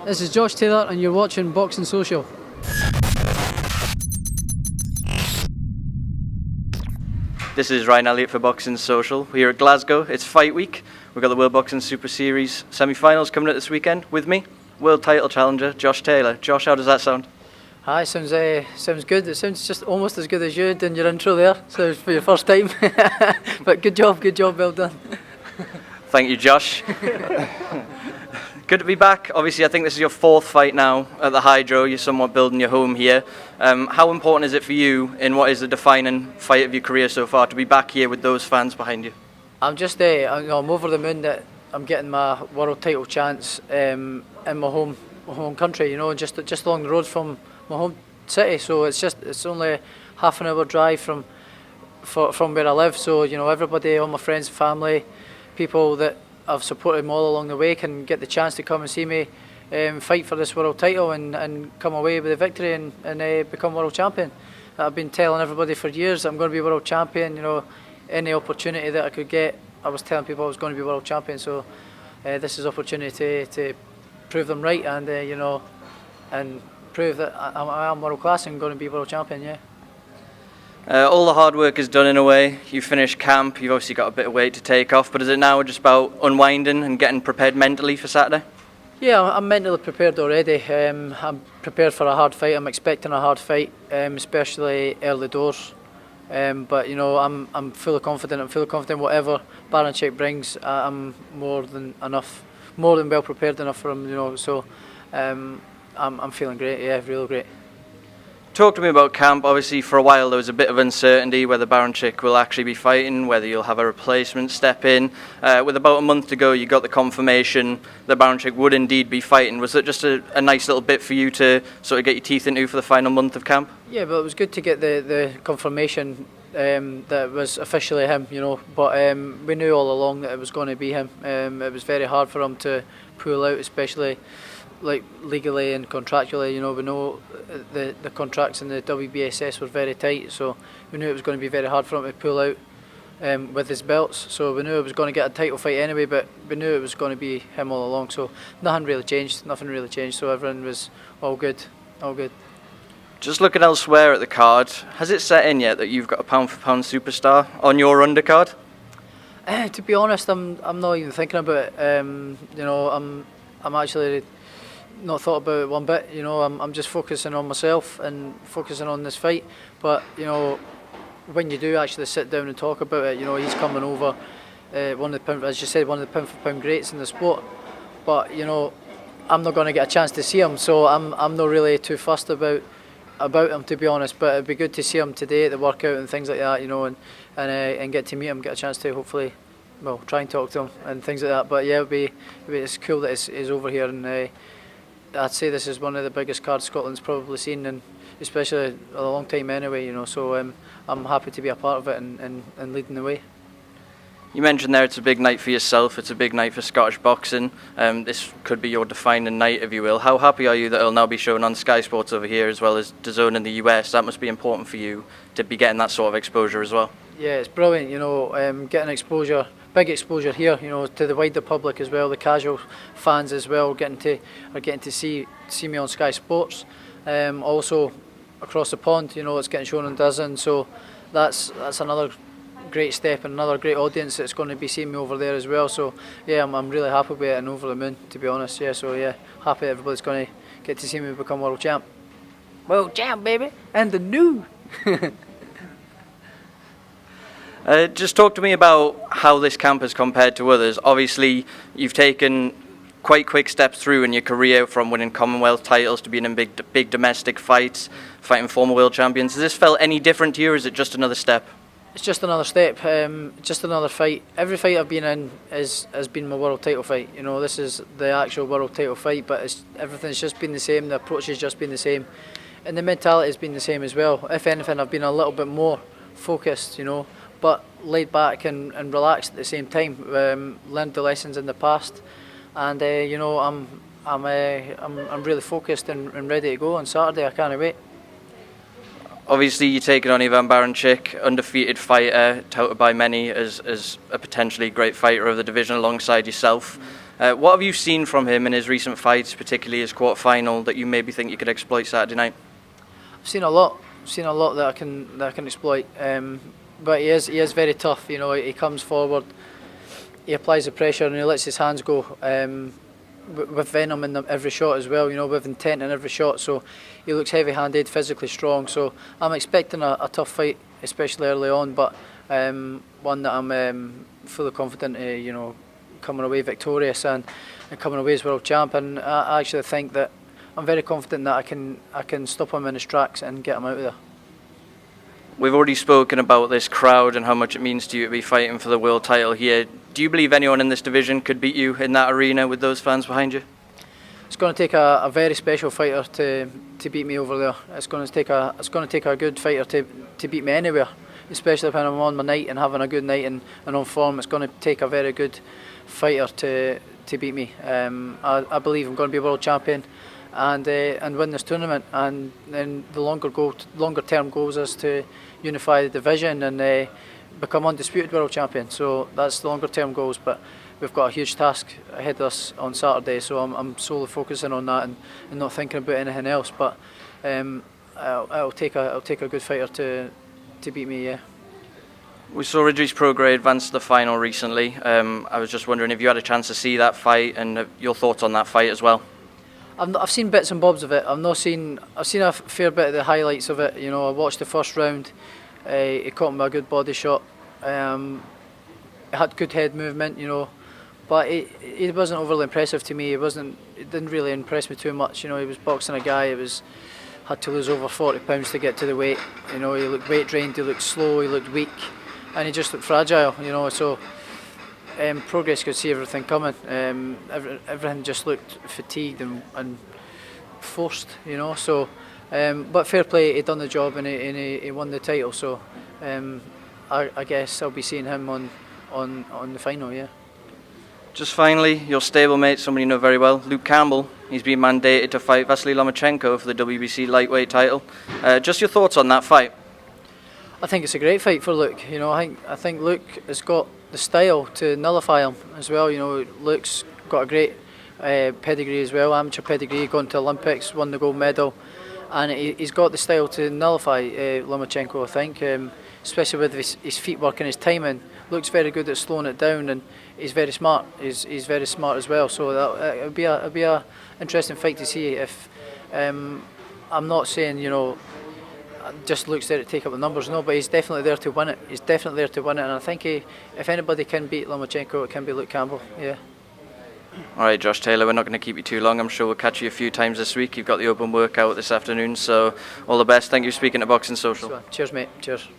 This is Josh Taylor and you're watching Boxing Social. This is Ryan Elliott for Boxing Social. We're here at Glasgow. It's fight week. We've got the World Boxing Super Series semi-finals coming up this weekend. With me, world title challenger Josh Taylor. Josh, how does that sound? Hi, sounds good. It sounds just almost as good as you did in your intro there. So for your first time, but good job, well done. Thank you, Josh. Good to be back. Obviously, I think this is your fourth fight now at the Hydro. You're somewhat building your home here. How important is it for you in what is the defining fight of your career so far to be back here with those fans behind you? I'm just, I'm over the moon that I'm getting my world title chance in my home country. You know, just along the road from my home city. So it's only half an hour drive from where I live. So you know, everybody, all my friends, family, people that I've supported them all along the way can get the chance to come and see me fight for this world title and come away with a victory and become world champion. I've been telling everybody for years I'm going to be world champion. You know, any opportunity that I could get, I was telling people I was going to be world champion. So this is opportunity to prove them right and you know, and prove that I am world class and going to be world champion. Yeah. All the hard work is done in a way. You finished camp, you've obviously got a bit of weight to take off, but is it now just about unwinding and getting prepared mentally for Saturday? Yeah, I'm mentally prepared already. I'm prepared for a hard fight. I'm expecting a hard fight, especially early doors. But you know, I'm fully confident. I'm fully confident whatever Baranchyk brings, I'm more than well prepared enough for him. You know, so I'm feeling great. Yeah, really great. Talk to me about camp. Obviously, for a while there was a bit of uncertainty whether Baranchyk will actually be fighting, whether you'll have a replacement step in. With about a month to go, you got the confirmation that Baranchyk would indeed be fighting. Was it just a nice little bit for you to sort of get your teeth into for the final month of camp? Yeah, but it was good to get the confirmation that it was officially him, you know. But we knew all along that it was going to be him. It was very hard for him to pull out, especially like legally and contractually. You know, we know the contracts in the WBSS were very tight, so we knew it was going to be very hard for him to pull out with his belts. So we knew it was going to get a title fight anyway, but we knew it was going to be him all along. So nothing really changed. So everything was all good. Just looking elsewhere at the card, has it set in yet that you've got a pound-for-pound superstar on your undercard? To be honest, I'm not even thinking about it. You know, I'm actually not thought about it one bit. You know, I'm just focusing on myself and focusing on this fight. But you know, when you do actually sit down and talk about it, you know, he's coming over, as you said, one of the pound for pound greats in the sport. But you know, I'm not going to get a chance to see him, so I'm not really too fussed about him, to be honest. But it'd be good to see him today at the workout and things like that, you know, and get to meet him, get a chance to hopefully, well, try and talk to him and things like that. But yeah, it's cool that he's over here, and I'd say this is one of the biggest cards Scotland's probably seen, and especially a long time anyway, you know. So I'm happy to be a part of it and leading the way. You mentioned there it's a big night for yourself, it's a big night for Scottish boxing. This could be your defining night, if you will. How happy are you that it'll now be shown on Sky Sports over here as well as DAZN in the US? That must be important for you to be getting that sort of exposure as well. Yeah, it's brilliant, you know, getting exposure, big exposure here, you know, to the wider public as well, the casual fans as well, getting to see me on Sky Sports. Also across the pond, you know, it's getting shown on DAZN, so that's another great step and another great audience that's going to be seeing me over there as well. So yeah, I'm really happy with it and over the moon, to be honest. Yeah, so yeah, happy everybody's going to get to see me become world champ. World champ, baby, and the new. Just talk to me about how this camp has compared to others. Obviously, you've taken quite quick steps through in your career, from winning Commonwealth titles to being in big domestic fights, fighting former world champions. Has this felt any different to you, or is it just another step? It's just another step, just another fight. Every fight I've been in has been my world title fight. You know, this is the actual world title fight, but everything's just been the same, the approach has just been the same, and the mentality has been the same as well. If anything, I've been a little bit more focused, you know, but laid back and relaxed at the same time. Learned the lessons in the past, and you know, I'm really focused and ready to go on Saturday. I can't wait. Obviously, you're taking on Ivan Baranchyk, undefeated fighter, touted by many as a potentially great fighter of the division alongside yourself. What have you seen from him in his recent fights, particularly his quarter-final, that you maybe think you could exploit Saturday night? I've seen a lot. That I can exploit. But he is very tough. You know, he comes forward, he applies the pressure, and he lets his hands go with venom in every shot as well. You know, with intent in every shot. So he looks heavy-handed, physically strong. So I'm expecting a tough fight, especially early on. But one that I'm fully confident, you know, coming away victorious and coming away as world champ. And I actually think that I'm very confident that I can stop him in his tracks and get him out of there. We've already spoken about this crowd and how much it means to you to be fighting for the world title here. Do you believe anyone in this division could beat you in that arena with those fans behind you? It's going to take a very special fighter to beat me over there. It's going to take a good fighter to beat me anywhere, especially when I'm on my night and having a good night and on form. It's going to take a very good fighter to beat me. I believe I'm going to be world champion and win this tournament. And then the longer term goals is to unify the division and become undisputed world champion. So that's the longer term goals. But we've got a huge task ahead of us on Saturday. So I'm solely focusing on that and not thinking about anything else. But it'll take a good fighter to beat me. Yeah. We saw Idris Prograis advance to the final recently. I was just wondering if you had a chance to see that fight and your thoughts on that fight as well. I've seen bits and bobs of it. I've seen a fair bit of the highlights of it. You know, I watched the first round. He caught him with a good body shot. He had good head movement, you know, but he wasn't overly impressive to me. It didn't really impress me too much. You know, he was boxing a guy who had to lose over 40 pounds to get to the weight. You know, he looked weight drained. He looked slow. He looked weak, and he just looked fragile. You know, so. Prograis could see everything coming. Everything just looked fatigued and forced, you know. So, but fair play, he done the job and he won the title. So, I guess I'll be seeing him on the final. Yeah. Just finally, your stablemate, somebody you know very well, Loma-Campbell. He's been mandated to fight Vasily Lomachenko for the WBC lightweight title. Just your thoughts on that fight? I think it's a great fight for Luke. You know, I think Luke has got the style to nullify him as well. You know, Luke's got a great pedigree as well, amateur pedigree, gone to Olympics, won the gold medal, and he's got the style to nullify Lomachenko, I think, especially with his feet work and his timing. Luke's very good at slowing it down, and he's very smart. He's very smart as well. So it'll be a interesting fight to see. If I'm not saying, you know, just Luke's there to take up the numbers, no, but he's definitely there to win it. He's definitely there to win it, and I think if anybody can beat Lomachenko, it can be Loma-Campbell. Yeah. All right, Josh Taylor, we're not going to keep you too long. I'm sure we'll catch you a few times this week. You've got the open workout this afternoon, so all the best. Thank you for speaking to Boxing Social. Cheers, mate. Cheers.